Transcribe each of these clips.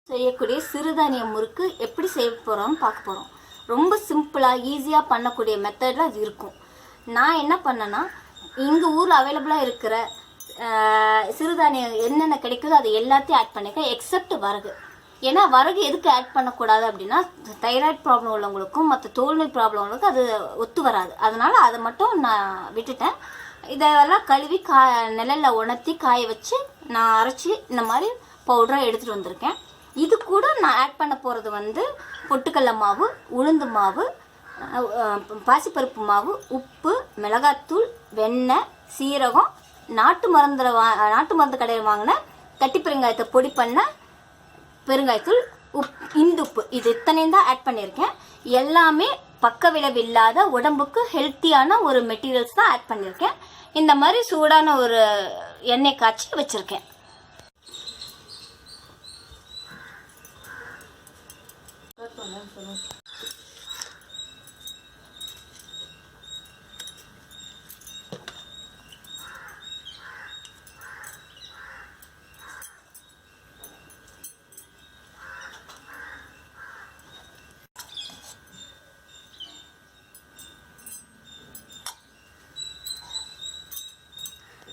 செய்யக்கூடிய சிறுதானிய முறுக்கு எப்படி செய்ய போகிறோம்னு பார்க்க போகிறோம். ரொம்ப சிம்பிளாக ஈஸியாக பண்ணக்கூடிய மெத்தடில் அது இருக்கும். நான் என்ன பண்ணேன்னா, எங்கள் ஊரில் அவைலபிளாக இருக்கிற சிறுதானியம் என்னென்ன கிடைக்குதோ அது எல்லாத்தையும் ஆட் பண்ணியிருக்கேன், எக்ஸப்ட் வரகு. ஏன்னா வரகு எதுக்கு ஆட் பண்ணக்கூடாது அப்படின்னா, தைராய்டு ப்ராப்ளம் உள்ளவங்களுக்கும் மற்ற தோல்நோய் ப்ராப்ளம் உள்ளவங்களுக்கும் அது ஒத்து வராது. அதனால் அதை மட்டும் நான் விட்டுட்டேன். இதெல்லாம் கழுவி நிழலில் உணர்த்தி காய வச்சு நான் அரைச்சி இந்த மாதிரி பவுடராக எடுத்துகிட்டு வந்திருக்கேன். இது கூட நான் ஆட் பண்ண போகிறது பொட்டுக்கடலை மாவு, உளுந்து மாவு, பாசிப்பருப்பு மாவு, உப்பு, மிளகாத்தூள், வெண்ணெய், சீரகம், நாட்டு மருந்து கடையில் வாங்கின கட்டி பெருங்காயத்தை பொடி பண்ண பெருங்காயத்தூள், இந்துப்பு, இது இத்தனையும் தான் ஆட் பண்ணியிருக்கேன். எல்லாமே பக்க விளைவு இல்லாத உடம்புக்கு ஹெல்த்தியான ஒரு மெட்டீரியல்ஸ் தான் ஆட் பண்ணியிருக்கேன். இந்த மாதிரி சூடான ஒரு எண்ணெய் காய்ச்சி வச்சுருக்கேன்.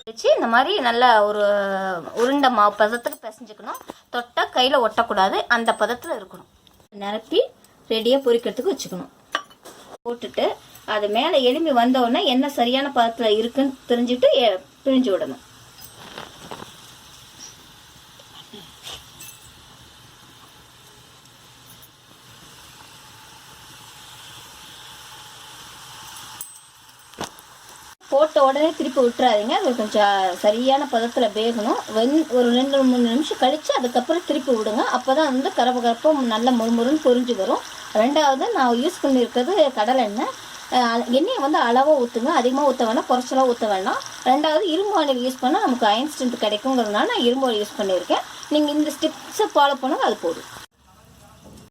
வச்சு இந்த மாதிரி நல்லா ஒரு உருண்டை மாவு பதத்துக்கு பிசைஞ்சுக்கணும். தொட்டால் கையில் ஒட்டக்கூடாது, அந்த பதத்தில் இருக்கணும். நிரப்பி ரெடியாக பொரிக்கிறதுக்கு வச்சுக்கணும். போட்டுட்டு அது மேலே எலும்பி வந்தோடனே என்ன சரியான பதத்தில் இருக்குன்னு தெரிஞ்சுட்டு பிழிஞ்சு விடணும். போட்ட உடனே திருப்பி விட்டுறாதீங்க, அது கொஞ்சம் சரியான பதத்தில் வேகணும். ஒரு 2-3 நிமிஷம் கழித்து அதுக்கப்புறம் திருப்பி விடுங்க. அப்போ தான் கரப்பம் நல்ல முறுமுறுன்னு பொரிஞ்சு வரும். ரெண்டாவது நான் யூஸ் பண்ணியிருக்கிறது கடலை எண்ணெய். எண்ணெயை அளவாக ஊற்றுங்க, அதிகமாக ஊற்ற வேணாம், குறைச்சலாக ஊற்ற வேணாம். ரெண்டாவது இரும்பு ஆயில் யூஸ் பண்ணால் நமக்கு அயன் ஸ்ட்ரென்த் கிடைக்குங்கிறதுனால நான் இரும்பு ஆயில் யூஸ் பண்ணியிருக்கேன். நீங்கள் இந்த ஸ்டெப்ஸை ஃபாலோ பண்ணுங்க, அது போதும்.